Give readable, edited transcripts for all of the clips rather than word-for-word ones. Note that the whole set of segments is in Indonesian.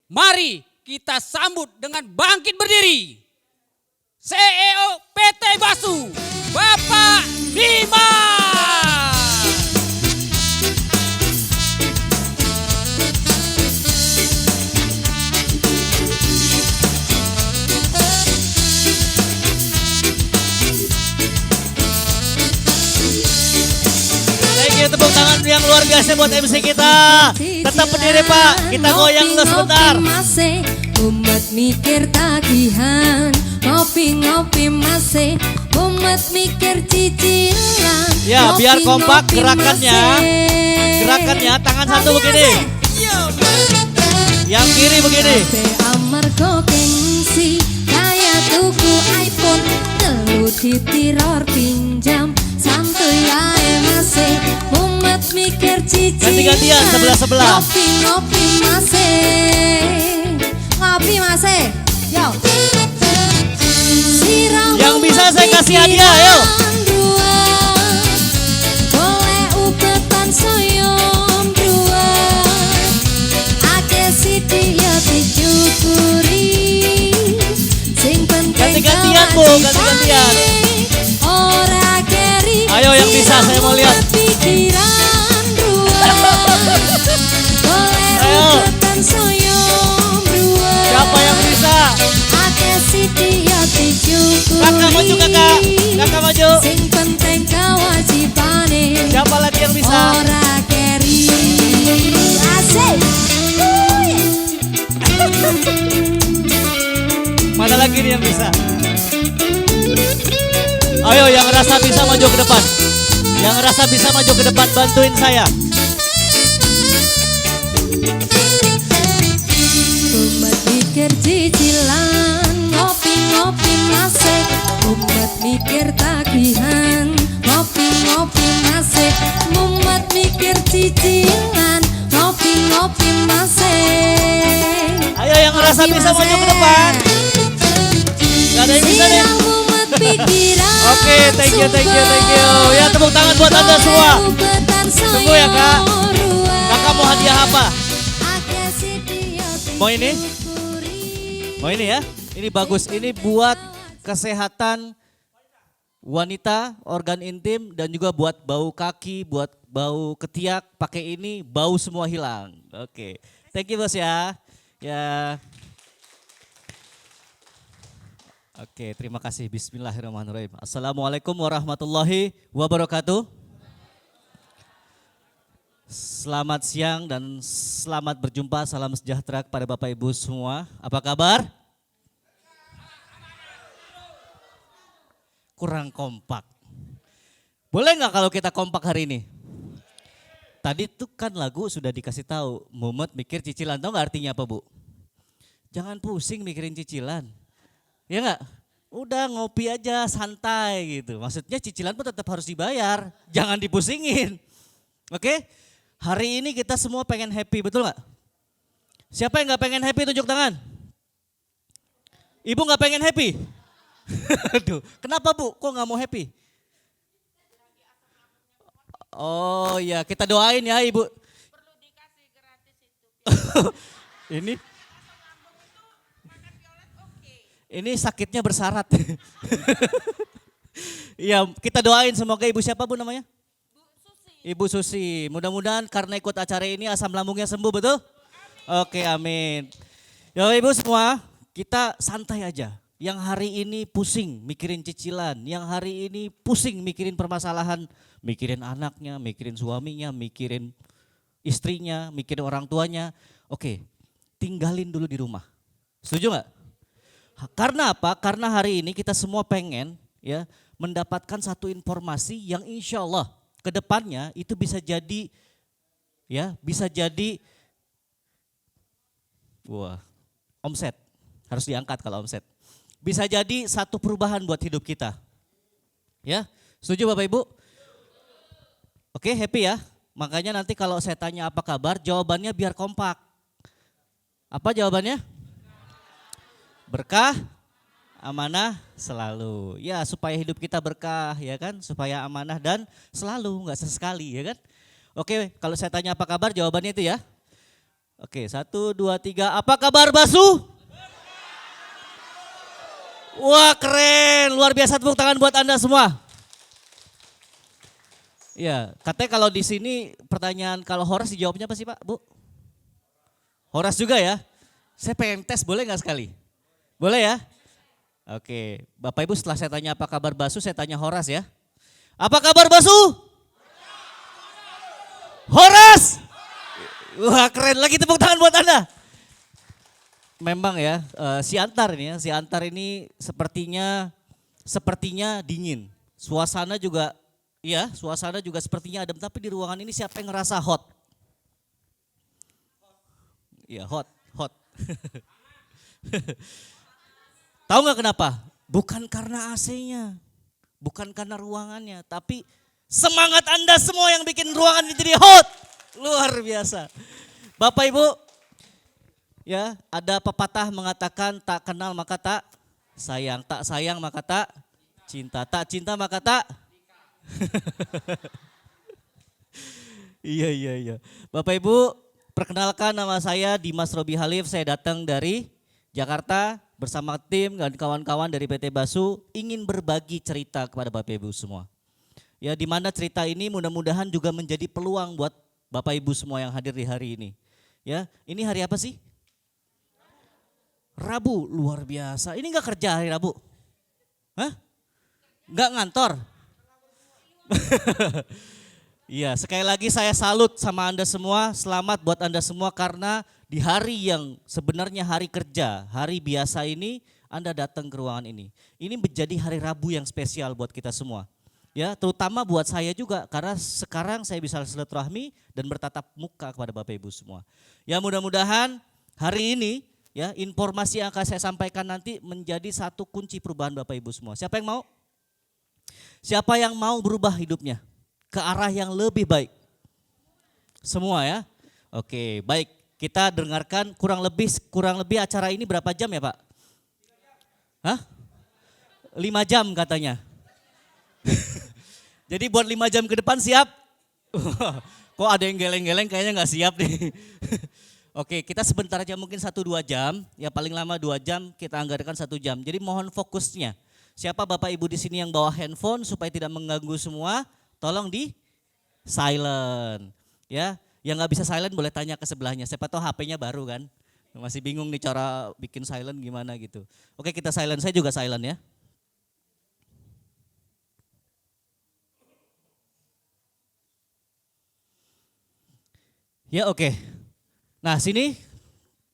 Mari kita sambut dengan bangkit berdiri. CEO PT Basu, Bapak Dimas. Tepuk tangan yang luar biasa buat MC kita. Tetap berdiri Pak, kita goyang dulu sebentar. Umat mikir tagihan, ngopi-ngopi masih. Umat mikir cicilan. Ya biar kompak gerakannya. Gerakannya tangan satu begini. Yang kiri begini. Amarga gengsi, kaya tuku iPhone, telu ditiror pinjam. Santuy ae masih, umat mikir cicilan. Ganti-gantian sebelah-sebelah. Ngopi-ngopi masih, ngopi masih. Yo. Yang bisa saya kasih hadiah, ayo. Boleh ubetan soyom dua. Ake siti ya disyukuri. Sing penting ganti-gantian Bu, ganti-gantian. Ora keri. Ayo yang bisa saya mau lihat. Pikiran dua. Boleh ubetan soyom dua. Siapa yang bisa? Ake siti ya disyukuri. Kakak maju kakak, kakak maju. Sing penting kewajibane. Siapa lagi yang bisa? Ora keri. Asik. Mana lagi nih yang bisa? Ayo yang rasa bisa maju ke depan. Yang rasa bisa maju ke depan bantuin saya. Umat mikir cicilan, ngopi-ngopi masih. Umat mikir tagihan, ngopi-ngopi masih. Umat mikir cicilan, ngopi-ngopi masih. Ayo yang rasa bisa maju ke depan. Gak ada yang bisa deh. Oke, thank you. Ya tepuk tangan buat Anda semua. Tunggu ya Kak. Kakak mau hadiah apa? Mau ini? Mau ini ya? Ini bagus. Ini buat kesehatan wanita, organ intim dan juga buat bau kaki, buat bau ketiak. Pakai ini bau semua hilang. Oke. Thank you bos ya. Ya. Oke, terima kasih. Bismillahirrahmanirrahim. Assalamualaikum warahmatullahi wabarakatuh. Selamat siang dan selamat berjumpa. Salam sejahtera kepada Bapak Ibu semua. Apa kabar? Kurang kompak. Boleh nggak kalau kita kompak hari ini? Tadi tuh kan lagu sudah dikasih tahu. Mumet mikir cicilan. Tahu nggak artinya apa Bu? Jangan pusing mikirin cicilan. Ya enggak? Udah ngopi aja santai gitu. Maksudnya cicilan pun tetap harus dibayar. Jangan dipusingin. Oke? Hari ini kita semua pengen happy, betul gak? Siapa yang gak pengen happy tunjuk tangan? Ibu gak pengen happy? Aduh, kenapa Bu? Kok gak mau happy? Oh ya, kita doain ya Ibu. Perlu dikasih gratis itu. Ini? Ini sakitnya bersyarat. Iya, kita doain semoga Ibu siapa Bu namanya? Ibu Susi. Mudah-mudahan karena ikut acara ini asam lambungnya sembuh, betul? Amin. Oke, amin. Ya Ibu semua, kita santai aja. Yang hari ini pusing mikirin cicilan, yang hari ini pusing mikirin permasalahan, mikirin anaknya, mikirin suaminya, mikirin istrinya, mikirin orang tuanya. Oke, tinggalin dulu di rumah. Setuju gak? Karena apa? Karena hari ini kita semua pengen ya mendapatkan satu informasi yang insya Allah ke depannya itu bisa jadi omset. Harus diangkat kalau omset. Bisa jadi satu perubahan buat hidup kita. Ya, setuju Bapak Ibu? Oke, happy ya. Makanya nanti kalau saya tanya apa kabar, jawabannya biar kompak. Apa jawabannya? Berkah, amanah selalu. Ya supaya hidup kita berkah ya kan. Supaya amanah dan selalu, enggak sesekali ya kan. Oke, kalau saya tanya apa kabar jawabannya itu ya. Oke, 1, 2, 3. Apa kabar Basu? Wah keren, luar biasa, tepuk tangan buat Anda semua. Ya, katanya kalau di sini pertanyaan kalau Horas dijawabnya apa sih Pak, Bu? Horas juga ya? Saya pengen tes, boleh nggak sekali? Boleh ya? Oke, Bapak Ibu setelah saya tanya apa kabar Basu, saya tanya Horas ya. Apa kabar Basu? Horas! Wah keren, lagi tepuk tangan buat Anda. Memang ya, si Antar ini sepertinya dingin. Suasana juga sepertinya adem, tapi di ruangan ini siapa yang ngerasa hot? Iya, hot. Tahu nggak kenapa? Bukan karena AC-nya, bukan karena ruangannya, tapi semangat Anda semua yang bikin ruangan ini jadi hot. Luar biasa. Bapak Ibu, ya ada pepatah mengatakan tak kenal maka tak sayang maka tak cinta maka tak. Iya. Bapak Ibu, perkenalkan nama saya Dimas Robi Halif, saya datang dari Jakarta bersama tim dan kawan-kawan dari PT Basu ingin berbagi cerita kepada Bapak Ibu semua. Ya, di mana cerita ini mudah-mudahan juga menjadi peluang buat Bapak Ibu semua yang hadir di hari ini. Ya, ini hari apa sih? Rabu, luar biasa. Ini enggak kerja hari Rabu? Hah? Enggak ngantor? Iya, sekali lagi saya salut sama Anda semua, selamat buat Anda semua karena di hari yang sebenarnya hari kerja, hari biasa ini Anda datang ke ruangan ini. Ini menjadi hari Rabu yang spesial buat kita semua. Ya, terutama buat saya juga karena sekarang saya bisa silaturahmi dan bertatap muka kepada Bapak Ibu semua. Ya, mudah-mudahan hari ini ya informasi yang akan saya sampaikan nanti menjadi satu kunci perubahan Bapak Ibu semua. Siapa yang mau? Siapa yang mau berubah hidupnya ke arah yang lebih baik? Semua ya? Oke, baik. Kita dengarkan kurang lebih acara ini berapa jam ya Pak? Hah? 5 jam katanya. Jadi buat 5 jam ke depan siap? Kok ada yang geleng-geleng kayaknya gak siap nih. Oke, kita sebentar aja mungkin 1-2 jam, ya paling lama 2 jam, kita anggarkan 1 jam. Jadi mohon fokusnya. Siapa Bapak Ibu di sini yang bawa handphone supaya tidak mengganggu semua, tolong di silent. Ya, yang nggak bisa silent boleh tanya ke sebelahnya. Siapa tahu HP-nya baru kan, masih bingung nih cara bikin silent gimana gitu. Oke, kita silent, saya juga silent ya. Ya oke. Nah sini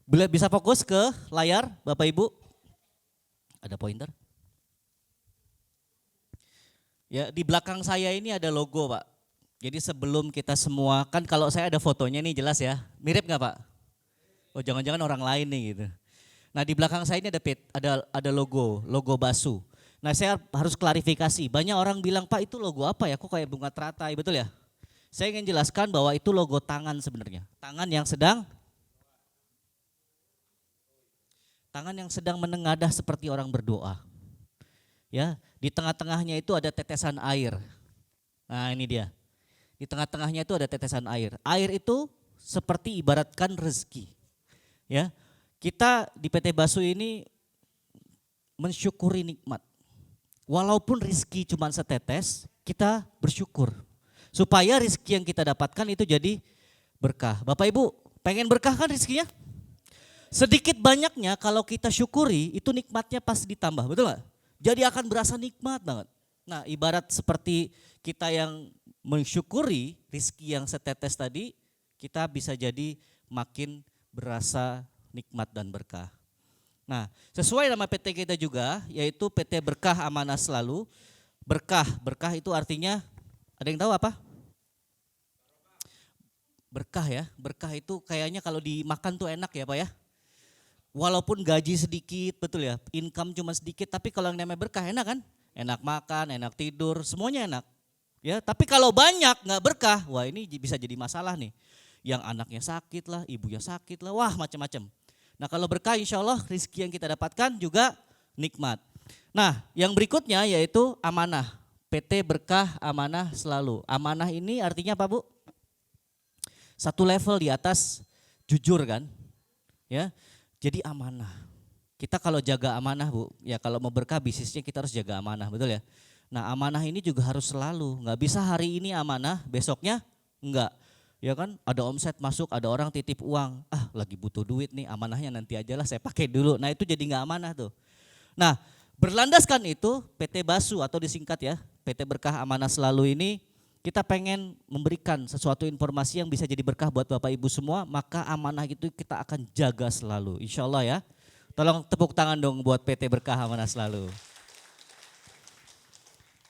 bisa fokus ke layar Bapak Ibu. Ada pointer? Ya, di belakang saya ini ada logo Pak. Jadi sebelum kita semua, kan kalau saya ada fotonya nih jelas ya. Mirip gak Pak? Oh jangan-jangan orang lain nih gitu. Nah di belakang saya ini ada logo Basu. Nah saya harus klarifikasi, banyak orang bilang Pak itu logo apa ya, kok kayak bunga teratai, betul ya? Saya ingin jelaskan bahwa itu logo tangan sebenarnya. Tangan yang sedang menengadah seperti orang berdoa. Ya, di tengah-tengahnya itu ada tetesan air. Nah ini dia. Di tengah-tengahnya itu ada tetesan air. Air itu seperti ibaratkan rezeki. Ya, kita di PT Basu ini mensyukuri nikmat. Walaupun rezeki cuma setetes, kita bersyukur. Supaya rezeki yang kita dapatkan itu jadi berkah. Bapak Ibu pengen berkah kan rezekinya? Sedikit banyaknya kalau kita syukuri itu nikmatnya pasti ditambah, betul gak? Jadi akan berasa nikmat banget. Nah ibarat seperti kita yang mensyukuri rezeki yang setetes tadi, kita bisa jadi makin berasa nikmat dan berkah. Nah sesuai nama PT kita juga, yaitu PT Berkah Amanah Selalu. Berkah itu artinya, ada yang tahu apa? Berkah ya, berkah itu kayaknya kalau dimakan tuh enak ya Pak ya. Walaupun gaji sedikit, betul ya, income cuma sedikit, tapi kalau yang namanya berkah enak kan? Enak makan, enak tidur, semuanya enak. Ya, tapi kalau banyak nggak berkah, wah ini bisa jadi masalah nih. Yang anaknya sakit lah, ibunya sakit lah, wah macam-macam. Nah kalau berkah insya Allah rezeki yang kita dapatkan juga nikmat. Nah yang berikutnya yaitu amanah. PT Berkah Amanah Selalu. Amanah ini artinya apa Bu? Satu level di atas jujur kan? Ya. Jadi amanah. Kita kalau jaga amanah Bu, ya kalau mau berkah bisnisnya kita harus jaga amanah, betul ya? Nah amanah ini juga harus selalu, nggak bisa hari ini amanah, besoknya enggak. Ya kan ada omset masuk, ada orang titip uang, lagi butuh duit nih, amanahnya nanti aja lah saya pakai dulu. Nah itu jadi nggak amanah tuh. Nah berlandaskan itu PT Basu atau disingkat ya, PT Berkah Amanah Selalu ini kita pengen memberikan sesuatu informasi yang bisa jadi berkah buat Bapak Ibu semua, maka amanah itu kita akan jaga selalu, insya Allah ya. Tolong tepuk tangan dong buat PT Berkah Amanah Selalu.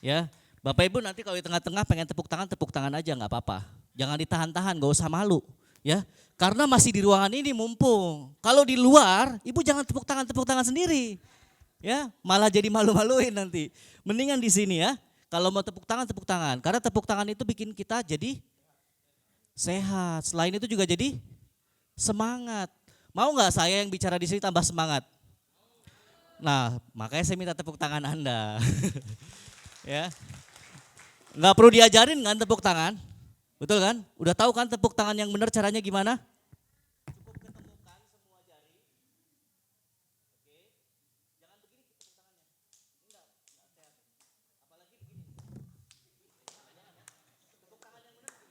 Ya, Bapak Ibu nanti kalau di tengah-tengah pengen tepuk tangan aja nggak apa-apa. Jangan ditahan-tahan, gak usah malu. Ya, karena masih di ruangan ini mumpung. Kalau di luar, Ibu jangan tepuk tangan sendiri. Ya, malah jadi malu-maluin nanti. Mendingan di sini ya. Kalau mau tepuk tangan. Karena tepuk tangan itu bikin kita jadi sehat. Selain itu juga jadi semangat. Mau nggak saya yang bicara di sini tambah semangat? Nah, makanya saya minta tepuk tangan Anda. Ya, nggak perlu diajarin kan tepuk tangan, betul kan? Udah tahu kan tepuk tangan yang benar caranya gimana? Cukup ketemukan semua jari. Oke, jangan begini tepuk tangannya. Enggak sehat. Apalagi begini. Jangan ya. Tepuk tangan yang benar.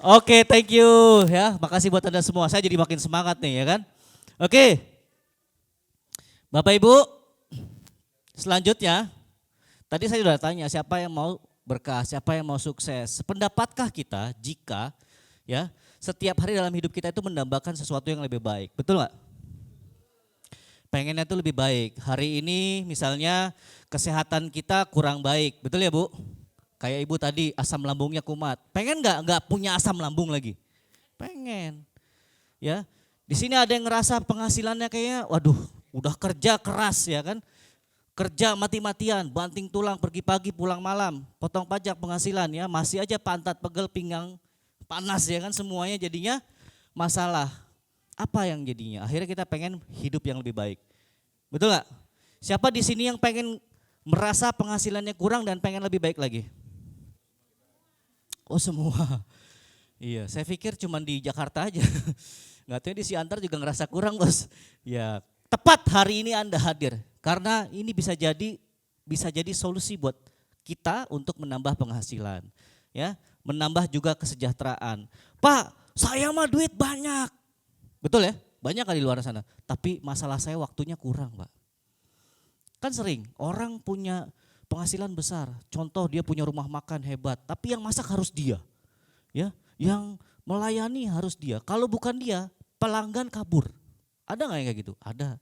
Oke, thank you ya. Makasih buat Anda semua. Saya jadi makin semangat nih ya kan. Oke. Bapak Ibu, selanjutnya tadi saya sudah tanya siapa yang mau berkah, siapa yang mau sukses. Sependapatkah kita jika ya setiap hari dalam hidup kita itu mendambakan sesuatu yang lebih baik? Betul nggak? Pengennya itu lebih baik. Hari ini misalnya kesehatan kita kurang baik, betul ya Bu? Kayak Ibu tadi asam lambungnya kumat. Pengen nggak punya asam lambung lagi? Pengen. Ya. Di sini ada yang ngerasa penghasilannya kayaknya waduh, udah kerja keras ya kan. Kerja mati-matian, banting tulang pergi pagi pulang malam, potong pajak penghasilan ya, masih aja pantat pegel pinggang panas ya kan, semuanya jadinya masalah. Apa yang jadinya? Akhirnya kita pengen hidup yang lebih baik. Betul nggak? Siapa di sini yang pengen merasa penghasilannya kurang dan pengen lebih baik lagi? Oh semua. Iya, saya pikir cuma di Jakarta aja. Nggak tahu di Siantar juga ngerasa kurang bos. Ya, tepat hari ini Anda hadir. Karena ini bisa jadi solusi buat kita untuk menambah penghasilan. Ya, menambah juga kesejahteraan. Pak, saya mah duit banyak. Betul ya? Banyak kan di luar sana. Tapi masalah saya waktunya kurang Pak. Kan sering orang punya penghasilan besar, contoh dia punya rumah makan hebat, tapi yang masak harus dia, ya, yang melayani harus dia. Kalau bukan dia, pelanggan kabur. Ada nggak yang kayak gitu? Ada.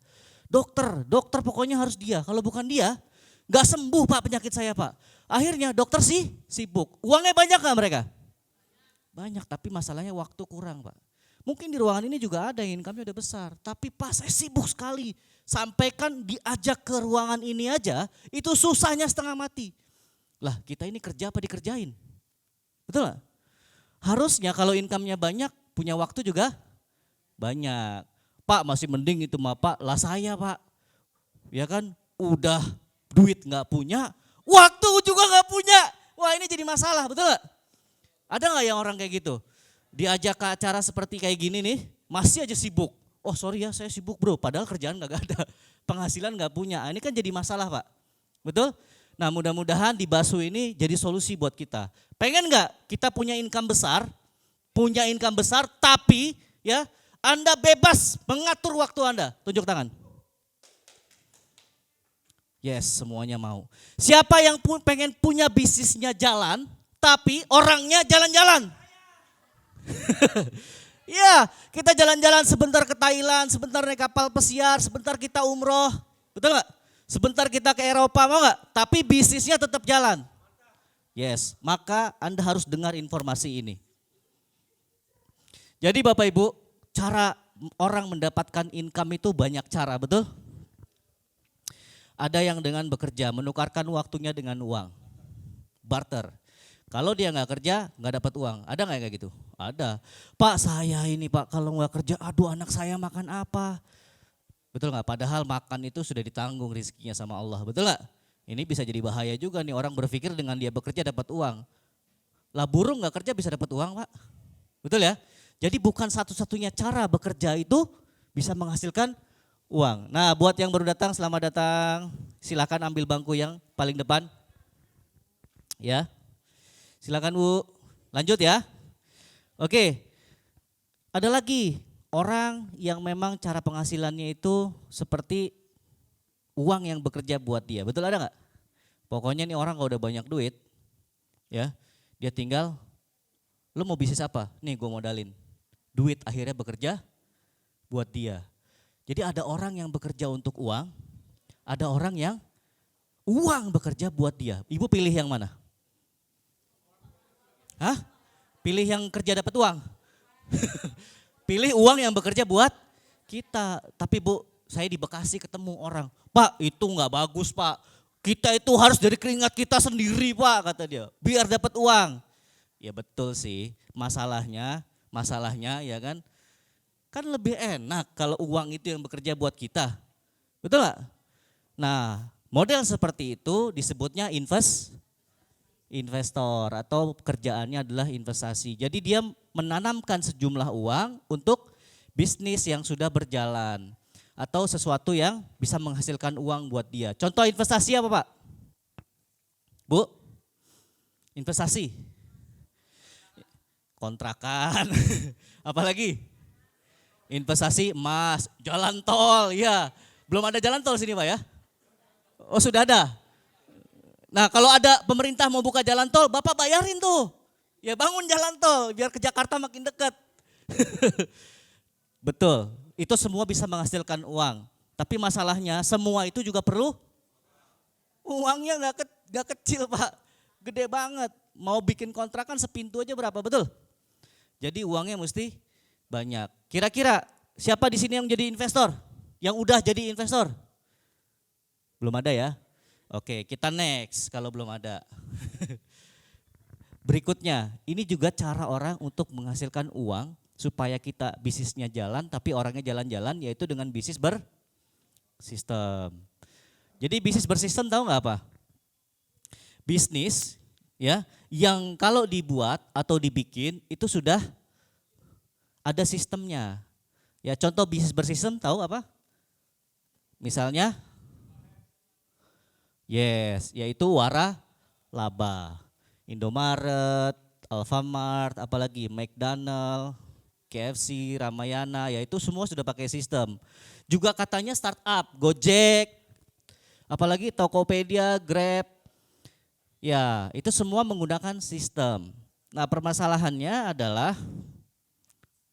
Dokter pokoknya harus dia. Kalau bukan dia, nggak sembuh Pak penyakit saya Pak. Akhirnya dokter sibuk. Uangnya banyak nggak mereka? Banyak, tapi masalahnya waktu kurang Pak. Mungkin di ruangan ini juga ada yang income-nya udah besar, tapi Pak saya sibuk sekali. Sampaikan diajak ke ruangan ini aja, itu susahnya setengah mati. Lah kita ini kerja apa dikerjain? Betul gak? Harusnya kalau income-nya banyak, punya waktu juga banyak. Pak masih mending itu mah Pak, lah saya Pak. Ya kan udah duit gak punya, waktu juga gak punya. Wah ini jadi masalah, betul gak? Ada gak yang orang kayak gitu? Diajak ke acara seperti kayak gini nih, masih aja sibuk. Oh sorry ya saya sibuk bro, padahal kerjaan gak ada, penghasilan gak punya. Ini kan jadi masalah Pak, betul? Nah mudah-mudahan di Basu ini jadi solusi buat kita. Pengen gak kita punya income besar, tapi ya Anda bebas mengatur waktu Anda. Tunjuk tangan. Yes semuanya mau. Siapa yang pengen punya bisnisnya jalan, tapi orangnya jalan-jalan? Ya, kita jalan-jalan sebentar ke Thailand, sebentar naik kapal pesiar, sebentar kita umroh, betul gak? Sebentar kita ke Eropa, mau gak? Tapi bisnisnya tetap jalan. Yes, maka Anda harus dengar informasi ini. Jadi Bapak Ibu, cara orang mendapatkan income itu banyak cara, betul? Ada yang dengan bekerja, menukarkan waktunya dengan uang, barter. Kalau dia nggak kerja, nggak dapat uang. Ada nggak kayak gitu? Ada. Pak saya ini Pak kalau nggak kerja, aduh anak saya makan apa? Betul nggak? Padahal makan itu sudah ditanggung rezekinya sama Allah. Betul nggak? Ini bisa jadi bahaya juga nih, orang berpikir dengan dia bekerja dapat uang. Lah burung nggak kerja bisa dapat uang, Pak. Betul ya? Jadi bukan satu-satunya cara bekerja itu bisa menghasilkan uang. Nah, buat yang baru datang, selamat datang. Silakan ambil bangku yang paling depan. Ya. Silakan Bu. Lanjut ya. Oke. Ada lagi orang yang memang cara penghasilannya itu seperti uang yang bekerja buat dia. Betul, ada nggak? Pokoknya nih orang kalau udah banyak duit, ya dia tinggal, lo mau bisnis apa? Nih gue modalin. Duit akhirnya bekerja buat dia. Jadi ada orang yang bekerja untuk uang, ada orang yang uang bekerja buat dia. Ibu pilih yang mana? Hah? Pilih yang kerja dapat uang? Pilih uang yang bekerja buat kita. Tapi Bu, saya di Bekasi ketemu orang, Pak itu nggak bagus Pak, kita itu harus dari keringat kita sendiri Pak, kata dia, biar dapat uang. Ya betul sih, masalahnya ya kan lebih enak kalau uang itu yang bekerja buat kita, betul nggak? Nah model seperti itu disebutnya investor atau kerjaannya adalah investasi. Jadi dia menanamkan sejumlah uang untuk bisnis yang sudah berjalan atau sesuatu yang bisa menghasilkan uang buat dia. Contoh investasi apa Pak? Bu? Investasi? Kontrakan, apalagi? Investasi emas, jalan tol, ya. Belum ada jalan tol sini Pak ya? Oh sudah ada? Nah kalau ada pemerintah mau buka jalan tol, Bapak bayarin tuh. Ya bangun jalan tol biar ke Jakarta makin dekat. Betul, itu semua bisa menghasilkan uang. Tapi masalahnya semua itu juga perlu uangnya nggak kecil Pak, gede banget. Mau bikin kontrakan sepintu aja berapa, betul? Jadi uangnya mesti banyak. Kira-kira siapa di sini yang jadi investor? Yang udah jadi investor? Belum ada ya? Oke, kita next kalau belum ada. Berikutnya, ini juga cara orang untuk menghasilkan uang supaya kita bisnisnya jalan tapi orangnya jalan-jalan, yaitu dengan bisnis bersistem. Jadi bisnis bersistem tahu nggak apa? Bisnis ya yang kalau dibuat atau dibikin itu sudah ada sistemnya. Ya contoh bisnis bersistem tahu apa? Misalnya yaitu waralaba, Indomaret, Alfamart, apalagi McDonald, KFC, Ramayana, ya itu semua sudah pakai sistem. Juga katanya startup, Gojek, apalagi Tokopedia, Grab, ya itu semua menggunakan sistem. Nah permasalahannya adalah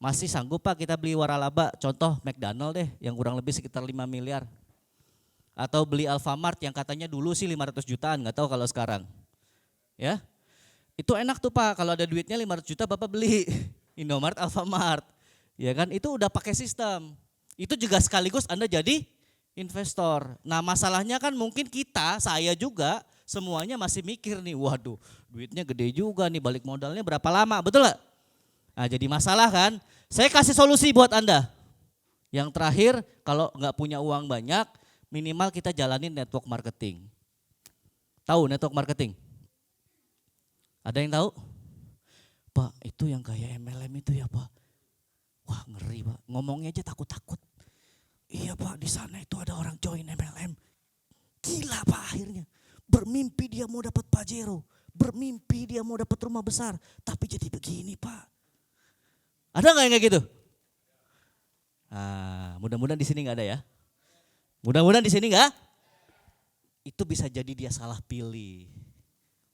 masih sanggup Pak kita beli waralaba, contoh McDonald deh yang kurang lebih sekitar 5 miliar. Atau beli Alfamart yang katanya dulu sih 500 jutaan, nggak tahu kalau sekarang. Ya, itu enak tuh Pak, kalau ada duitnya 500 juta Bapak beli Indomaret, Alfamart. Ya kan, itu udah pakai sistem. Itu juga sekaligus Anda jadi investor. Nah masalahnya kan mungkin saya juga semuanya masih mikir nih, waduh duitnya gede juga nih, balik modalnya berapa lama, betul gak? Nah jadi masalah kan, saya kasih solusi buat Anda. Yang terakhir, kalau nggak punya uang banyak, minimal kita jalanin network marketing. Tahu network marketing? Ada yang tahu? Pak itu yang kayak MLM itu ya Pak. Wah ngeri Pak, ngomongnya aja takut-takut. Iya Pak, di sana itu ada orang join MLM. Gila Pak akhirnya. Bermimpi dia mau dapat Pajero, bermimpi dia mau dapat rumah besar, tapi jadi begini Pak. Ada nggak yang kayak gitu? Ah, mudah-mudahan di sini nggak ada ya. Mudah-mudahan di sini nggak. Itu bisa jadi dia salah pilih.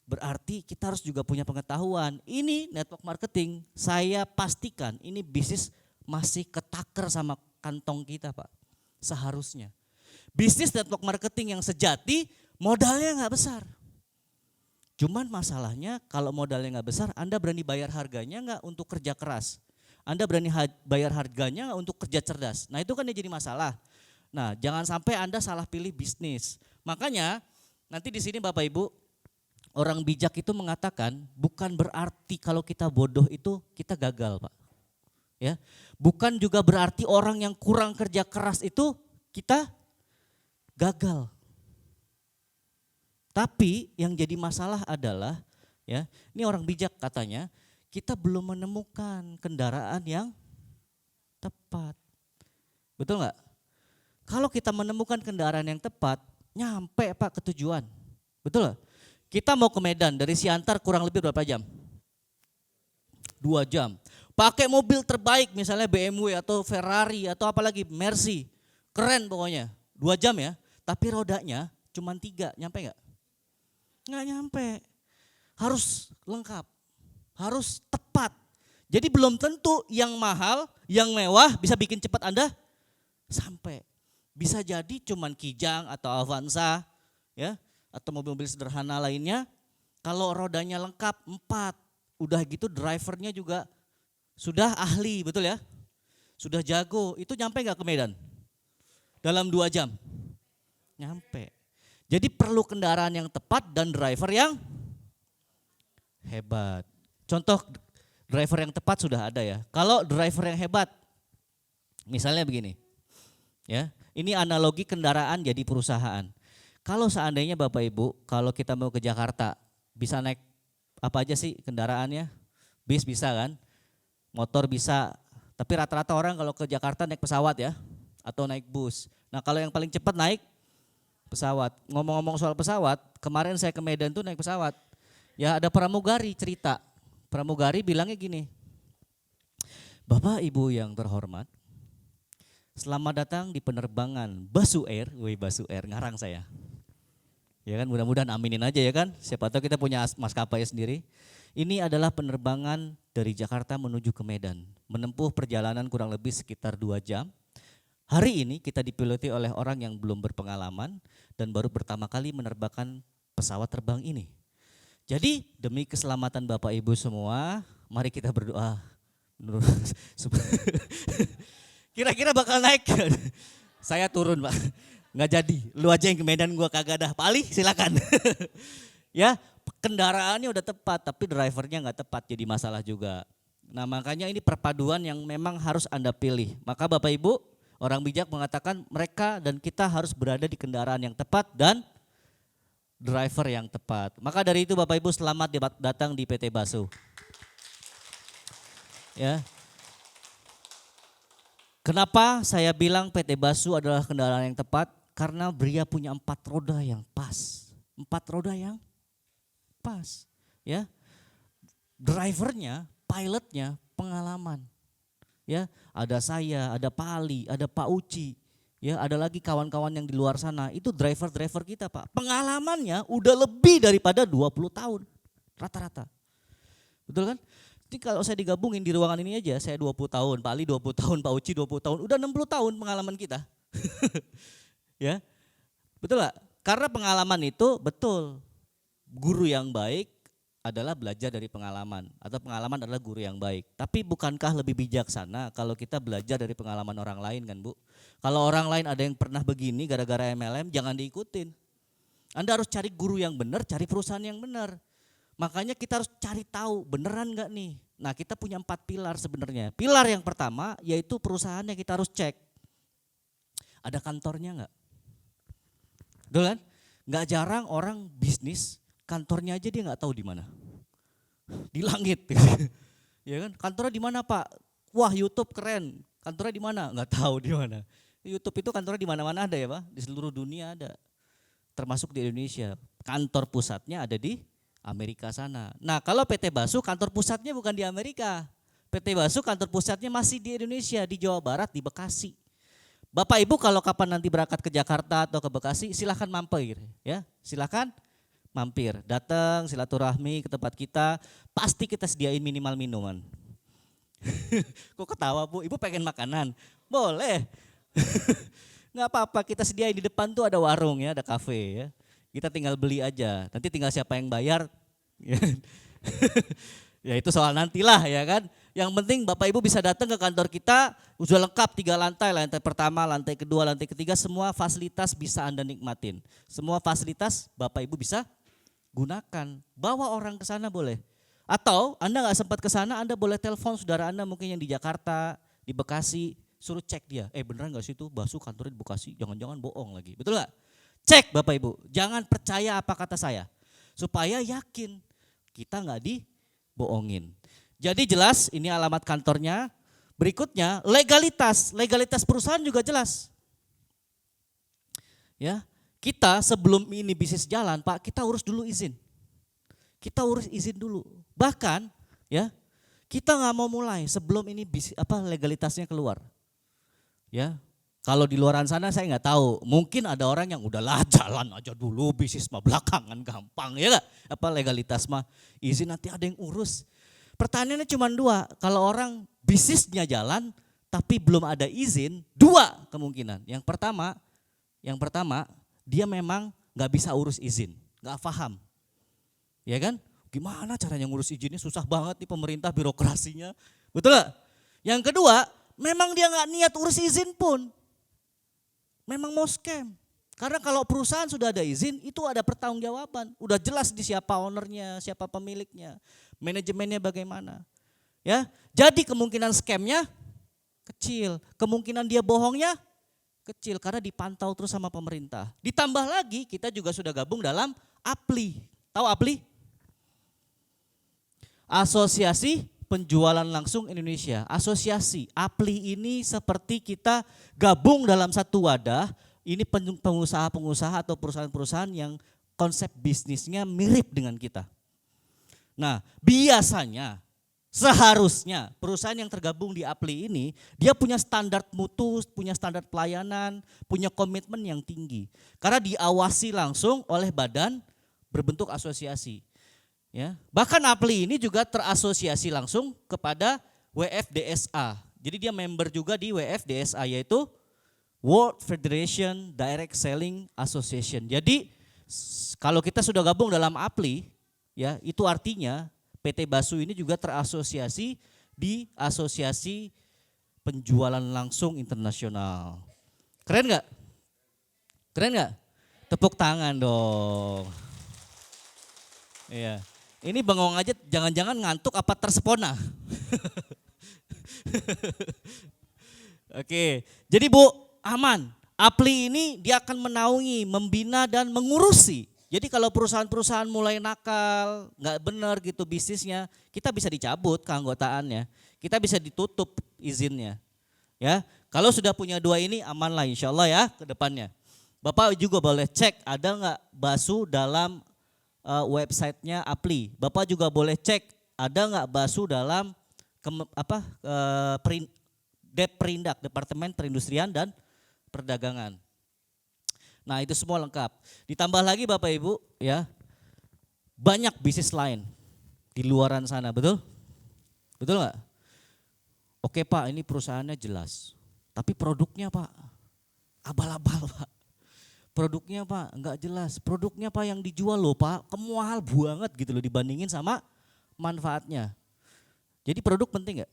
Berarti kita harus juga punya pengetahuan. Ini network marketing, saya pastikan ini bisnis masih ketaker sama kantong kita Pak. Seharusnya. Bisnis network marketing yang sejati modalnya nggak besar. Cuman masalahnya kalau modalnya nggak besar, Anda berani bayar harganya nggak untuk kerja keras? Anda berani bayar harganya nggak untuk kerja cerdas? Nah itu kan yang jadi masalah. Nah jangan sampai Anda salah pilih bisnis. Makanya nanti di sini Bapak Ibu, orang bijak itu mengatakan bukan berarti kalau kita bodoh itu kita gagal Pak. Ya, bukan juga berarti orang yang kurang kerja keras itu kita gagal. Tapi yang jadi masalah adalah ya, ini orang bijak katanya, kita belum menemukan kendaraan yang tepat. Betul nggak? Kalau kita menemukan kendaraan yang tepat, nyampe Pak ke tujuan. Betul nggak? Kita mau ke Medan dari Siantar kurang lebih berapa jam? 2 jam. Pakai mobil terbaik misalnya BMW atau Ferrari atau apalagi Mercy. Keren pokoknya. 2 jam ya. Tapi rodanya cuma 3, nyampe nggak? Nggak nyampe. Harus lengkap. Harus tepat. Jadi belum tentu yang mahal, yang mewah bisa bikin cepat Anda sampai. Bisa jadi cuman Kijang atau Avanza ya, atau mobil-mobil sederhana lainnya. Kalau rodanya lengkap 4, udah gitu drivernya juga sudah ahli, betul ya? Sudah jago, itu nyampe nggak ke Medan? Dalam 2 jam? Nyampe. Jadi perlu kendaraan yang tepat dan driver yang hebat. Contoh driver yang tepat sudah ada ya. Kalau driver yang hebat, misalnya begini, ya, ini analogi kendaraan jadi perusahaan. Kalau seandainya Bapak Ibu, kalau kita mau ke Jakarta, bisa naik apa aja sih kendaraannya? Bis bisa kan? Motor bisa, tapi rata-rata orang kalau ke Jakarta naik pesawat ya, atau naik bus. Nah kalau yang paling cepat naik pesawat. Ngomong-ngomong soal pesawat, kemarin saya ke Medan tuh naik pesawat. Ya ada pramugari cerita. Pramugari bilangnya gini, Bapak Ibu yang terhormat, selamat datang di penerbangan Basu Air. Wih Basu Air, ngarang saya. Ya kan mudah-mudahan aminin aja ya kan. Siapa tahu kita punya maskapai sendiri. Ini adalah penerbangan dari Jakarta menuju ke Medan. Menempuh perjalanan kurang lebih sekitar 2 jam. Hari ini kita dipiloti oleh orang yang belum berpengalaman dan baru pertama kali menerbangkan pesawat terbang ini. Jadi demi keselamatan Bapak Ibu semua, mari kita berdoa. Kira-kira bakal naik? Saya turun Pak, nggak jadi. Lu aja yang ke Medan, gua kagak dah. Pak Ali silakan. Ya kendaraannya udah tepat tapi drivernya nggak tepat, jadi masalah juga. Nah makanya ini perpaduan yang memang harus Anda pilih. Maka Bapak Ibu, orang bijak mengatakan mereka dan kita harus berada di kendaraan yang tepat dan driver yang tepat. Maka dari itu Bapak Ibu selamat datang di PT Basu. Ya. Kenapa saya bilang PT Basu adalah kendaraan yang tepat? Karena dia punya 4 roda yang pas. 4 roda yang pas. Ya. Drivernya, pilotnya pengalaman. Ya, ada saya, ada Pak Ali, ada Pak Uci. Ya, ada lagi kawan-kawan yang di luar sana, itu driver-driver kita Pak. Pengalamannya udah lebih daripada 20 tahun rata-rata. Betul kan? Jadi kalau saya digabungin di ruangan ini aja, saya 20 tahun, Pak Ali 20 tahun, Pak Uci 20 tahun, udah 60 tahun pengalaman kita. Ya, betul gak? Karena pengalaman itu betul, guru yang baik adalah belajar dari pengalaman atau pengalaman adalah guru yang baik. Tapi bukankah lebih bijaksana kalau kita belajar dari pengalaman orang lain kan Bu? Kalau orang lain ada yang pernah begini gara-gara MLM jangan diikutin. Anda harus cari guru yang benar, cari perusahaan yang benar. Makanya kita harus cari tahu beneran gak nih. Nah kita punya 4 pilar sebenarnya. Pilar yang pertama yaitu perusahaannya kita harus cek. Ada kantornya gak? Betul kan? Gak jarang orang bisnis kantornya aja dia nggak tahu di mana, di langit, ya kan? Kantornya di mana Pak? Wah YouTube keren. Kantornya di mana? Nggak tahu di mana. YouTube itu kantornya di mana-mana ada ya Pak, di seluruh dunia ada, termasuk di Indonesia. Kantor pusatnya ada di Amerika sana. Nah kalau PT Basu kantor pusatnya bukan di Amerika, PT Basu kantor pusatnya masih di Indonesia, di Jawa Barat, di Bekasi. Bapak Ibu kalau kapan nanti berangkat ke Jakarta atau ke Bekasi, silahkan mampir, ya, silahkan. Mampir, datang silaturahmi ke tempat kita, pasti kita sediain minimal minuman. Kok ketawa Bu, Ibu pengen makanan? Boleh. Nggak apa-apa, kita sediain di depan tuh ada warung ya, ada kafe ya. Kita tinggal beli aja, nanti tinggal siapa yang bayar. Ya itu soal nantilah ya kan. Yang penting Bapak Ibu bisa datang ke kantor kita, sudah lengkap 3 lantai, lantai pertama, lantai kedua, lantai ketiga, semua fasilitas bisa Anda nikmatin. Semua fasilitas Bapak Ibu bisa gunakan, bawa orang ke sana boleh. Atau Anda nggak sempat ke sana, Anda boleh telepon saudara Anda mungkin yang di Jakarta, di Bekasi, suruh cek dia. Beneran gak sih itu bakso kantornya di Bekasi? Jangan-jangan bohong lagi. Betul gak? Cek Bapak Ibu. Jangan percaya apa kata saya. Supaya yakin kita gak dibohongin. Jadi jelas ini alamat kantornya. Berikutnya legalitas. Legalitas perusahaan juga jelas. Ya, kita sebelum ini bisnis jalan Pak, kita urus dulu izin. Kita urus izin dulu. Bahkan ya, kita nggak mau mulai sebelum ini legalitasnya keluar. Ya, kalau di luaran sana saya nggak tahu. Mungkin ada orang yang udahlah jalan aja dulu, bisnis mah belakangan gampang ya nggak? Legalitas mah izin nanti ada yang urus. Pertanyaannya cuma dua. Kalau orang bisnisnya jalan tapi belum ada izin, dua kemungkinan. Yang pertama dia memang nggak bisa urus izin, nggak paham. Ya kan? Gimana caranya ngurus izinnya, susah banget nih pemerintah birokrasinya. Betul gak? Yang kedua, memang dia gak niat urus izin pun. Memang mau scam. Karena kalau perusahaan sudah ada izin, itu ada pertanggungjawaban. Udah jelas di siapa ownernya, siapa pemiliknya, manajemennya bagaimana. Ya, jadi kemungkinan scamnya kecil. Kemungkinan dia bohongnya kecil karena dipantau terus sama pemerintah. Ditambah lagi kita juga sudah gabung dalam APLI. Tahu APLI? Asosiasi Penjualan Langsung Indonesia. Asosiasi APLI ini seperti kita gabung dalam satu wadah. Ini pengusaha-pengusaha atau perusahaan-perusahaan yang konsep bisnisnya mirip dengan kita. Nah, biasanya seharusnya perusahaan yang tergabung di APLI ini dia punya standar mutu, punya standar pelayanan, punya komitmen yang tinggi. Karena diawasi langsung oleh badan berbentuk asosiasi. Ya, bahkan APLI ini juga terasosiasi langsung kepada WFDSA. Jadi dia member juga di WFDSA yaitu World Federation Direct Selling Association. Jadi kalau kita sudah gabung dalam APLI, ya itu artinya PT Basu ini juga terasosiasi di Asosiasi Penjualan Langsung Internasional. Keren nggak? Keren nggak? Tepuk tangan dong. Iya. Ini bengong aja jangan-jangan ngantuk apa tersepona. Oke, jadi Bu aman. APLI ini dia akan menaungi, membina dan mengurusi. Jadi kalau perusahaan-perusahaan mulai nakal, nggak benar gitu bisnisnya, kita bisa dicabut keanggotaannya, kita bisa ditutup izinnya. Ya, kalau sudah punya dua ini aman lah insya Allah ya ke depannya. Bapak juga boleh cek ada nggak Basu dalam websitenya APLI. Bapak juga boleh cek ada nggak Basu dalam Deperindak, Departemen Perindustrian dan Perdagangan. Nah itu semua lengkap. Ditambah lagi Bapak Ibu ya, banyak bisnis lain di luaran sana, betul? Betul nggak? Oke Pak, ini perusahaannya jelas, tapi produknya Pak abal-abal Pak. Produknya Pak enggak jelas, produknya Pak yang dijual loh Pak mahal banget gitu loh dibandingin sama manfaatnya. Jadi produk penting enggak?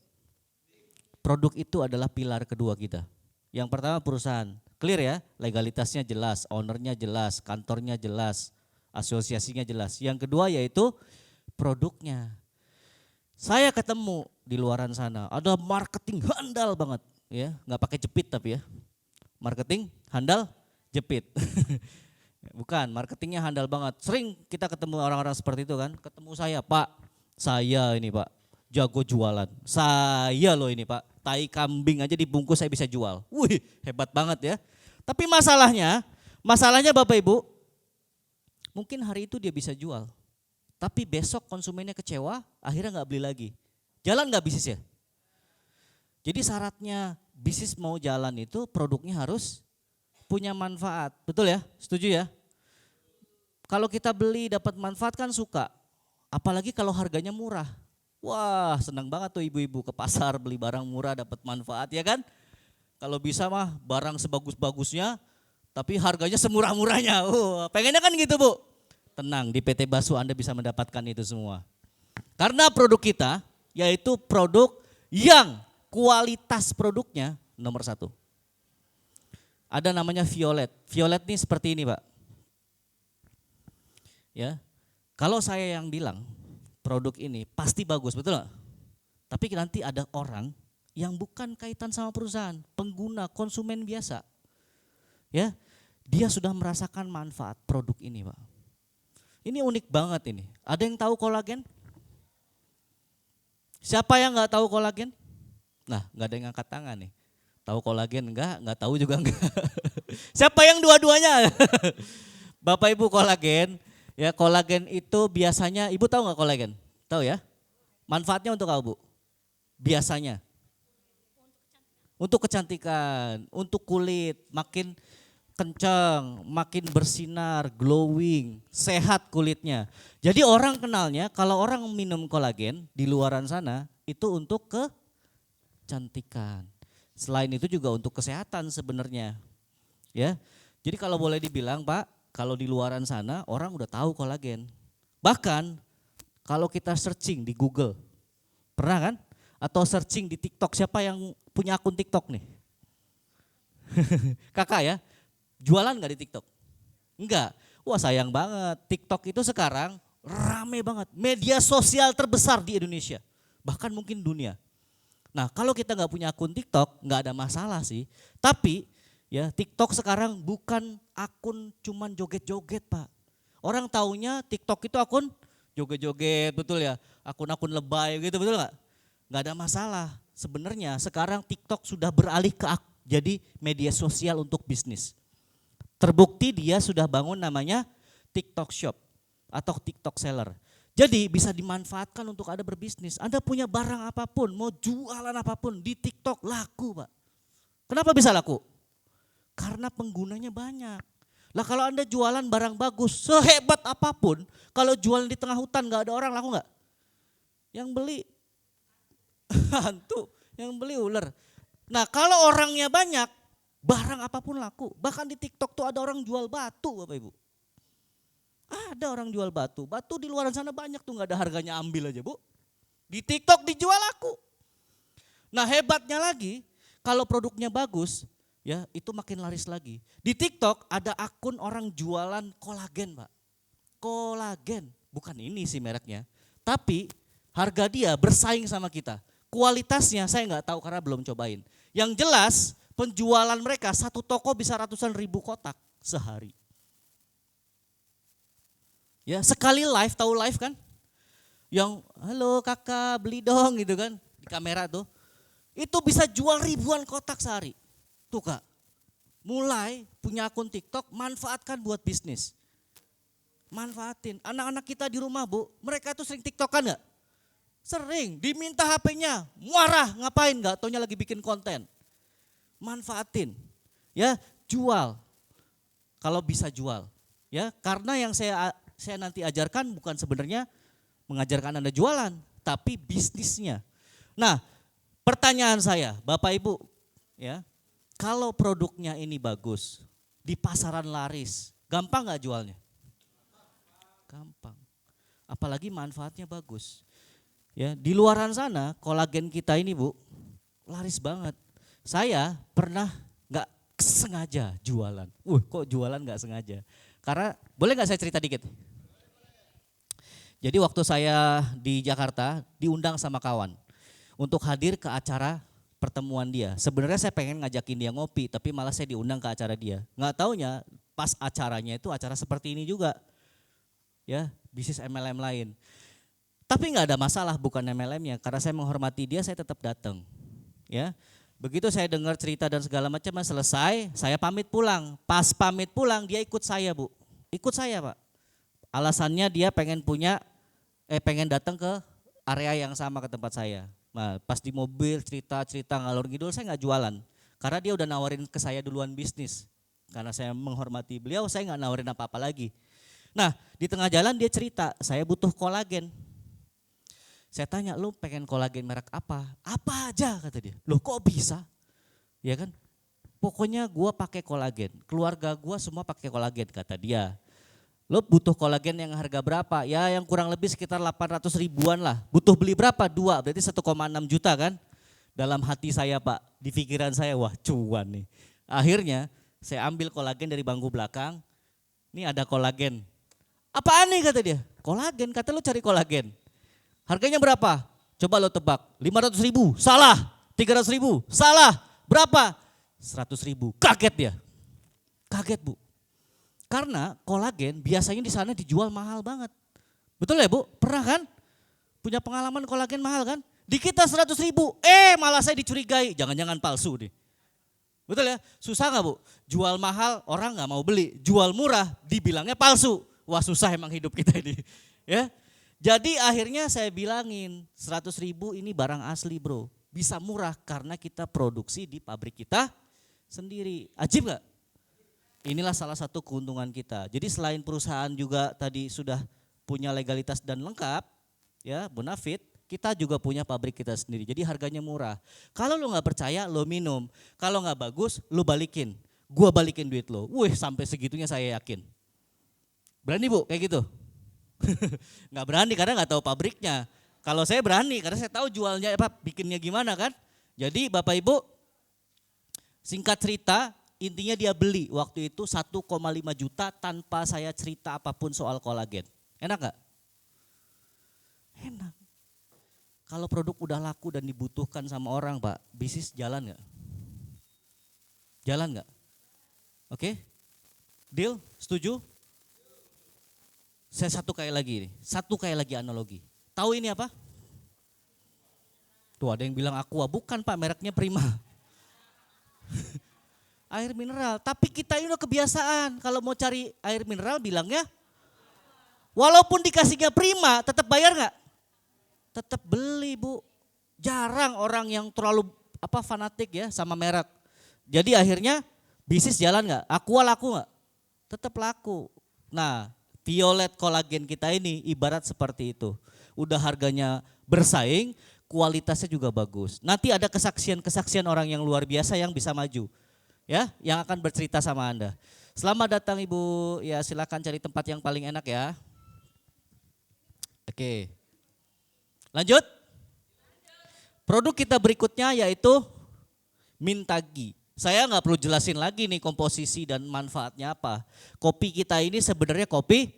Produk itu adalah pilar kedua kita. Yang pertama perusahaan, clear ya, legalitasnya jelas, ownernya jelas, kantornya jelas, asosiasinya jelas. Yang kedua yaitu produknya. Saya ketemu di luaran sana, ada marketing handal banget ya, enggak pakai jepit tapi ya. Marketing handal jepit. Bukan, marketingnya handal banget. Sering kita ketemu orang-orang seperti itu kan. Ketemu saya, Pak, saya ini Pak, jago jualan. Saya loh ini Pak, tai kambing aja dibungkus saya bisa jual. Wih, hebat banget ya. Tapi masalahnya Bapak Ibu, mungkin hari itu dia bisa jual. Tapi besok konsumennya kecewa, akhirnya gak beli lagi. Jalan gak bisnis ya? Jadi syaratnya bisnis mau jalan itu produknya harus punya manfaat, betul ya? Setuju ya? Kalau kita beli dapat manfaat kan suka, apalagi kalau harganya murah. Wah senang banget tuh ibu-ibu ke pasar beli barang murah dapat manfaat ya kan? Kalau bisa mah barang sebagus-bagusnya tapi harganya semurah-murahnya. Pengennya kan gitu Bu. Tenang, di PT Basu Anda bisa mendapatkan itu semua. Karena produk kita yaitu produk yang kualitas produknya nomor 1. Ada namanya violet. Violet ini seperti ini Pak. Ya, kalau saya yang bilang produk ini pasti bagus, betul gak? Tapi nanti ada orang yang bukan kaitan sama perusahaan, pengguna, konsumen biasa. Ya, dia sudah merasakan manfaat produk ini, Pak. Ini unik banget ini. Ada yang tahu kolagen? Siapa yang nggak tahu kolagen? Nah, nggak ada yang angkat tangan nih. Tahu kolagen nggak tahu juga enggak. Siapa yang dua-duanya? Bapak Ibu kolagen, ya kolagen itu biasanya, Ibu tahu nggak kolagen? Tahu ya? Manfaatnya untuk apa, Bu? Biasanya untuk kecantikan, untuk kulit makin kencang, makin bersinar, glowing, sehat kulitnya. Jadi orang kenalnya kalau orang minum kolagen di luaran sana itu untuk kecantikan. Selain itu juga untuk kesehatan sebenarnya. Ya. Jadi kalau boleh dibilang, Pak, kalau di luaran sana orang udah tahu kolagen. Bahkan kalau kita searching di Google, pernah kan? Atau searching di TikTok, siapa yang punya akun TikTok nih? Kakak ya, jualan gak di TikTok? Enggak, wah sayang banget. TikTok itu sekarang rame banget, media sosial terbesar di Indonesia, bahkan mungkin dunia. Nah kalau kita gak punya akun TikTok, gak ada masalah sih. Tapi ya TikTok sekarang bukan akun cuman joget-joget, Pak. Orang taunya TikTok itu akun joget-joget, betul ya, akun-akun lebay gitu, betul gak? Gak ada masalah. Sebenarnya sekarang TikTok sudah beralih ke jadi media sosial untuk bisnis. Terbukti dia sudah bangun namanya TikTok Shop atau TikTok Seller. Jadi bisa dimanfaatkan untuk Anda berbisnis. Anda punya barang apapun, mau jualan apapun di TikTok laku, Pak. Kenapa bisa laku? Karena penggunanya banyak. Lah kalau Anda jualan barang bagus, sehebat apapun, kalau jualan di tengah hutan gak ada orang, laku gak? Yang beli hantu, yang beli ular. Nah kalau orangnya banyak, barang apapun laku. Bahkan di TikTok tuh ada orang jual batu, Bapak Ibu. Ada orang jual batu. Batu di luar sana banyak tuh, gak ada harganya, ambil aja, Bu. Di TikTok dijual laku. Nah hebatnya lagi, kalau produknya bagus, ya itu makin laris lagi. Di TikTok ada akun orang jualan kolagen, Pak. Kolagen, bukan ini sih mereknya. Tapi harga dia bersaing sama kita. Kualitasnya saya nggak tahu karena belum cobain. Yang jelas penjualan mereka satu toko bisa ratusan ribu kotak sehari. Ya sekali live, tahu live kan? Yang halo kakak beli dong gitu kan di kamera tuh. Itu bisa jual ribuan kotak sehari. Tuh Kak, mulai punya akun TikTok, manfaatkan buat bisnis. Manfaatin. Anak-anak kita di rumah, Bu, mereka tuh sering TikTokan gak? Sering, diminta HP-nya, marah, ngapain gak? Taunya lagi bikin konten. Manfaatin, ya jual. Kalau bisa jual. Ya, karena yang saya nanti ajarkan bukan sebenarnya mengajarkan Anda jualan, tapi bisnisnya. Nah, pertanyaan saya, Bapak Ibu, ya. Kalau produknya ini bagus, di pasaran laris, gampang gak jualnya? Gampang. Apalagi manfaatnya bagus. Ya, di luaran sana kolagen kita ini, Bu, laris banget. Saya pernah gak sengaja jualan. Kok jualan gak sengaja? Karena, boleh gak saya cerita dikit? Jadi waktu saya di Jakarta diundang sama kawan untuk hadir ke acara pertemuan dia. Sebenarnya saya pengen ngajakin dia ngopi, tapi malah saya diundang ke acara dia. Nggak taunya pas acaranya itu acara seperti ini juga. Ya, bisnis MLM lain. Tapi nggak ada masalah, bukan MLM-nya, karena saya menghormati dia, saya tetap datang. Ya, begitu saya dengar cerita dan segala macam selesai, saya pamit pulang. Pas pamit pulang dia ikut saya, Bu. Ikut saya, Pak. Alasannya dia pengen datang ke area yang sama ke tempat saya. Nah, pas di mobil cerita ngalor ngidul, saya nggak jualan. Karena dia udah nawarin ke saya duluan bisnis. Karena saya menghormati beliau, saya nggak nawarin apa-apa lagi. Nah, di tengah jalan dia cerita, saya butuh kolagen. Saya tanya, lu pengen kolagen merek apa? Apa aja kata dia. Loh kok bisa? Ya kan? Pokoknya gua pakai kolagen. Keluarga gua semua pakai kolagen kata dia. Lo butuh kolagen yang harga berapa? Ya yang kurang lebih sekitar 800 ribuan lah. Butuh beli berapa? 2, berarti 1,6 juta kan? Dalam hati saya Pak, di pikiran saya wah cuan nih. Akhirnya saya ambil kolagen dari bangku belakang. Ini ada kolagen. Apaan nih kata dia? Kolagen, kata lo cari kolagen. Harganya berapa? Coba lo tebak, 500 ribu. Salah, 300.000. Salah. Berapa? 100.000. Kaget dia. Kaget Bu. Karena kolagen biasanya di sana dijual mahal banget. Betul ya Bu? Pernah kan? Punya pengalaman kolagen mahal kan? Di kita 100.000. Malah saya dicurigai. Jangan-jangan palsu nih. Betul ya? Susah gak Bu? Jual mahal orang gak mau beli. Jual murah dibilangnya palsu. Wah susah emang hidup kita ini. Ya. Jadi akhirnya saya bilangin 100.000 ini barang asli bro. Bisa murah karena kita produksi di pabrik kita sendiri. Ajib gak? Inilah salah satu keuntungan kita. Jadi selain perusahaan juga tadi sudah punya legalitas dan lengkap, ya bonafit, kita juga punya pabrik kita sendiri. Jadi harganya murah. Kalau lo nggak percaya, lo minum. Kalau nggak bagus, lo balikin. Gua balikin duit lo. Sampai segitunya saya yakin. Berani Bu kayak gitu? Nggak berani karena nggak tahu pabriknya. Kalau saya berani karena saya tahu jualnya bikinnya gimana kan. Jadi Bapak Ibu, singkat cerita intinya dia beli waktu itu 1,5 juta tanpa saya cerita apapun soal kolagen. Enak gak? Enak. Kalau produk udah laku dan dibutuhkan sama orang Pak, bisnis jalan gak? Jalan gak? Oke? Deal? Setuju? Saya satu kali lagi analogi. Tahu ini apa? Tuh ada yang bilang Aqua, bukan Pak mereknya Prima. Air mineral, tapi kita ini udah kebiasaan kalau mau cari air mineral bilangnya walaupun dikasihnya Prima tetap bayar gak? Tetap beli Bu. Jarang orang yang terlalu fanatik ya sama merek. Jadi akhirnya bisnis jalan gak? Aqua laku gak? Tetap laku. Nah Violet kolagen kita ini ibarat seperti itu. Udah harganya bersaing, kualitasnya juga bagus. Nanti ada kesaksian-kesaksian orang yang luar biasa yang bisa maju. Ya, yang akan bercerita sama Anda. Selamat datang Ibu, ya silakan cari tempat yang paling enak ya. Oke. Lanjut. Produk kita berikutnya yaitu Mintagi. Saya nggak perlu jelasin lagi nih komposisi dan manfaatnya apa. Kopi kita ini sebenarnya kopi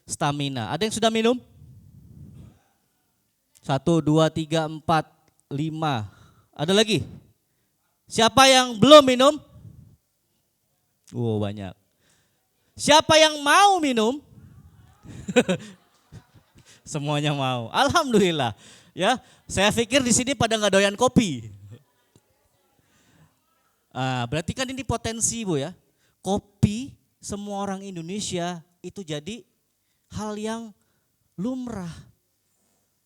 stamina. Ada yang sudah minum? 1, 2, 3, 4, 5. Ada lagi? Siapa yang belum minum? Banyak. Siapa yang mau minum? Semuanya mau. Alhamdulillah. Ya, saya pikir di sini pada nggak doyan kopi. Berarti kan ini potensi Bu ya. Kopi semua orang Indonesia itu jadi hal yang lumrah.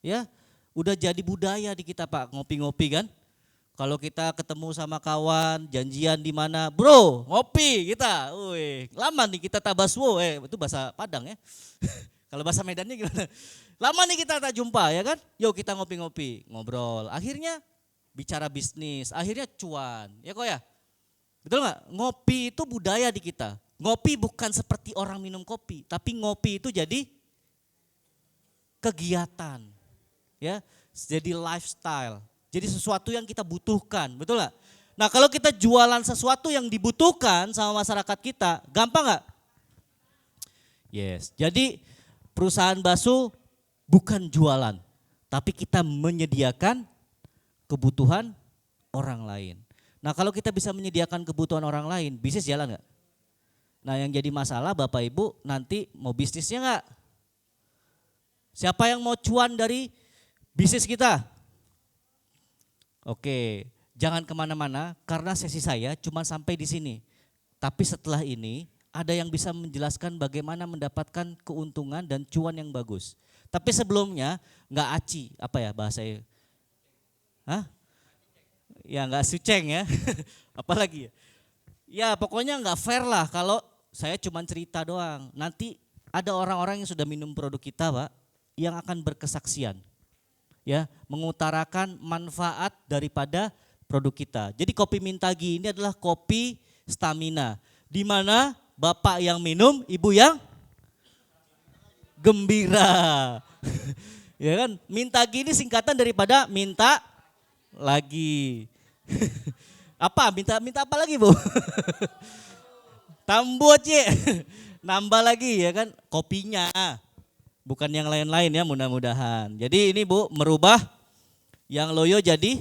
Ya, udah jadi budaya di kita Pak ngopi-ngopi kan. Kalau kita ketemu sama kawan, janjian di mana, bro ngopi kita. Lama nih kita tabaswo, itu bahasa Padang ya. Kalau bahasa Medannya gimana? Lama nih kita tak jumpa ya kan. Yuk kita ngopi-ngopi, ngobrol. Akhirnya bicara bisnis, akhirnya cuan. Ya kok ya? Betul gak? Ngopi itu budaya di kita. Ngopi bukan seperti orang minum kopi, tapi ngopi itu jadi kegiatan. Ya, jadi lifestyle. Jadi sesuatu yang kita butuhkan, betul gak? Nah kalau kita jualan sesuatu yang dibutuhkan sama masyarakat kita, gampang gak? Yes, jadi perusahaan bakso bukan jualan, tapi kita menyediakan kebutuhan orang lain. Nah kalau kita bisa menyediakan kebutuhan orang lain, bisnis jalan gak? Nah yang jadi masalah Bapak Ibu nanti mau bisnisnya gak? Siapa yang mau cuan dari bisnis kita? Oke, jangan kemana-mana karena sesi saya cuma sampai di sini. Tapi setelah ini ada yang bisa menjelaskan bagaimana mendapatkan keuntungan dan cuan yang bagus. Tapi sebelumnya nggak aci, apa ya bahasanya? Hah? Ya nggak suceng ya, apalagi ya. Ya pokoknya nggak fair lah kalau saya cuma cerita doang. Nanti ada orang-orang yang sudah minum produk kita Pak, yang akan berkesaksian. Ya, mengutarakan manfaat daripada produk kita. Jadi kopi Mintagi ini adalah kopi stamina. Di mana Bapak yang minum, Ibu yang gembira. Ya kan? Mintagi ini singkatan daripada minta lagi. Minta apa lagi, Bu? Tambut, nambah lagi ya kan kopinya. Bukan yang lain-lain ya mudah-mudahan. Jadi ini Bu merubah yang loyo jadi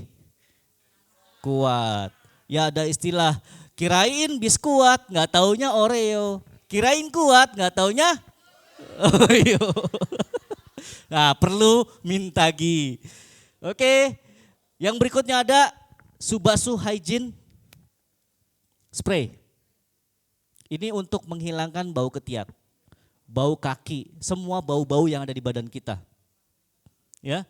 kuat. Ya ada istilah kirain biskuat, nggak taunya Oreo. Kirain kuat, nggak taunya Oreo. Nah perlu Mintagi. Oke, yang berikutnya ada Subasu Hygiene Spray. Ini untuk menghilangkan bau ketiak, bau kaki, semua bau-bau yang ada di badan kita. Ya,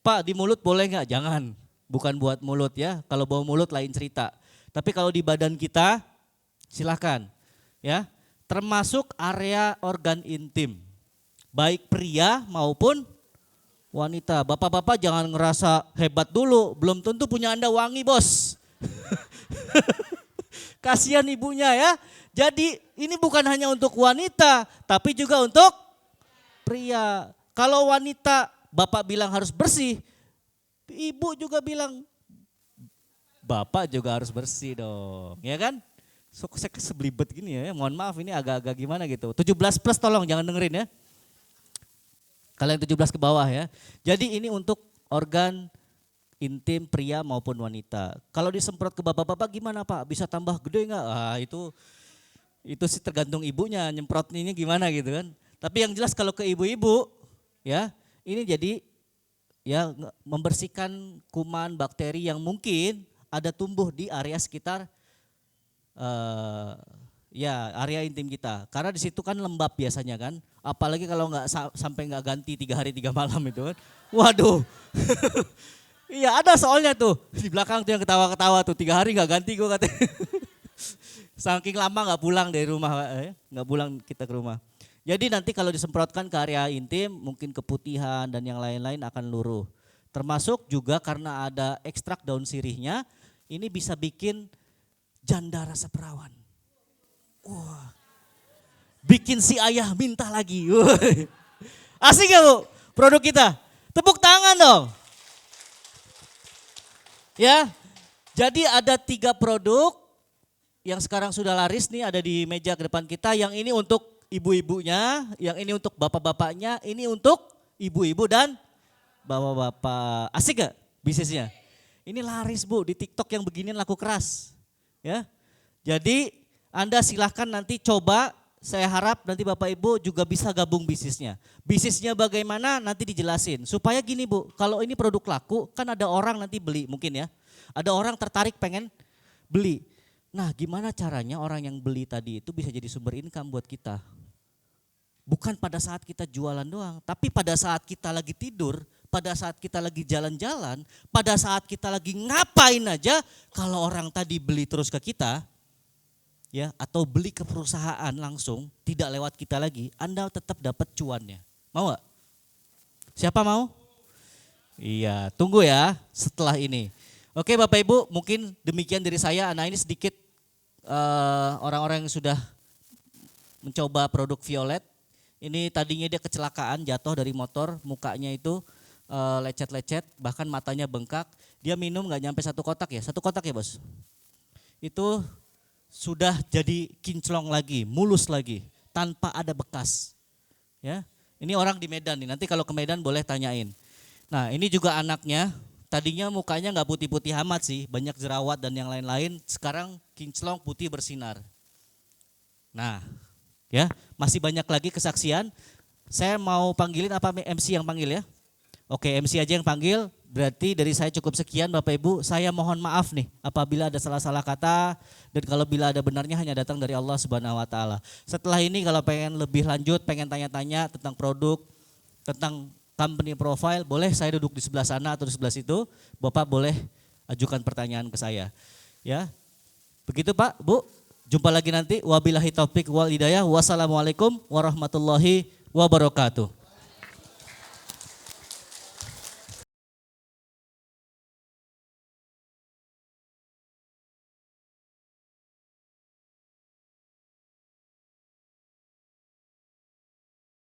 Pak di mulut boleh nggak? Jangan, bukan buat mulut ya. Kalau bau mulut lain cerita. Tapi kalau di badan kita, silahkan. Ya, termasuk area organ intim, baik pria maupun wanita. Bapak-bapak jangan ngerasa hebat dulu, belum tentu punya Anda wangi bos. Kasihan ibunya ya. Jadi ini bukan hanya untuk wanita, tapi juga untuk pria. Kalau wanita bapak bilang harus bersih, ibu juga bilang bapak juga harus bersih dong, ya kan? So, saya sebelibet gini ya, mohon maaf ini agak-agak gimana gitu. 17 plus tolong jangan dengerin ya. Kalian 17 ke bawah ya. Jadi ini untuk organ intim pria maupun wanita. Kalau disemprot ke bapak-bapak gimana Pak? Bisa tambah gede nggak? Ah, itu sih tergantung ibunya nyemprotnya ini gimana gitu kan. Tapi yang jelas kalau ke ibu-ibu ya ini jadi ya membersihkan kuman bakteri yang mungkin ada tumbuh di area sekitar ya area intim kita. Karena di situ kan lembab biasanya kan. Apalagi kalau nggak sampai nggak ganti 3 hari 3 malam itu kan. Waduh. Iya ada soalnya tuh di belakang tuh yang ketawa-ketawa tuh 3 hari nggak ganti gue katanya. Saking lama nggak pulang dari rumah, nggak pulang kita ke rumah. Jadi nanti kalau disemprotkan ke area intim mungkin keputihan dan yang lain-lain akan luruh. Termasuk juga karena ada ekstrak daun sirihnya, ini bisa bikin janda rasa perawan. Wah, bikin si ayah minta lagi. Asik gak Bu produk kita? Tepuk tangan dong. Ya, jadi ada 3 produk yang sekarang sudah laris nih ada di meja ke depan kita. Yang ini untuk ibu-ibunya, yang ini untuk bapak-bapaknya, ini untuk ibu-ibu dan bapak-bapak. Asik gak bisnisnya? Ini laris Bu, di TikTok yang beginian laku keras. Ya, jadi Anda silahkan nanti coba, saya harap nanti Bapak Ibu juga bisa gabung bisnisnya. Bisnisnya bagaimana nanti dijelasin. Supaya gini Bu, kalau ini produk laku kan ada orang nanti beli mungkin ya. Ada orang tertarik pengen beli. Nah gimana caranya orang yang beli tadi itu bisa jadi sumber income buat kita. Bukan pada saat kita jualan doang, tapi pada saat kita lagi tidur, pada saat kita lagi jalan-jalan, pada saat kita lagi ngapain aja, kalau orang tadi beli terus ke kita, ya atau beli ke perusahaan langsung, tidak lewat kita lagi, Anda tetap dapat cuannya. Mau gak? Siapa mau? Iya, tunggu ya setelah ini. Oke Bapak Ibu, mungkin demikian dari saya. Nah ini sedikit orang-orang yang sudah mencoba produk Violet. Ini tadinya dia kecelakaan, jatuh dari motor, mukanya itu lecet-lecet, bahkan matanya bengkak. Dia minum gak nyampe 1 kotak ya, 1 kotak ya bos. Itu sudah jadi kinclong lagi, mulus lagi, tanpa ada bekas. Ya, ini orang di Medan nih, nanti kalau ke Medan boleh tanyain. Nah ini juga anaknya, tadinya mukanya gak putih-putih amat sih, banyak jerawat dan yang lain-lain, sekarang kinclong putih bersinar. Nah ya masih banyak lagi kesaksian, saya mau panggilin apa MC yang panggil ya? Oke MC aja yang panggil, berarti dari saya cukup sekian Bapak Ibu, saya mohon maaf nih apabila ada salah-salah kata dan kalau bila ada benarnya hanya datang dari Allah Subhanahu wa taala. Setelah ini kalau pengen lebih lanjut, pengen tanya-tanya tentang produk, tentang company profile, boleh saya duduk di sebelah sana atau di sebelah situ, Bapak boleh ajukan pertanyaan ke saya. Ya. Begitu Pak, Bu. Jumpa lagi nanti. Wabillahi taufik wal hidayah. Wassalamualaikum warahmatullahi wabarakatuh.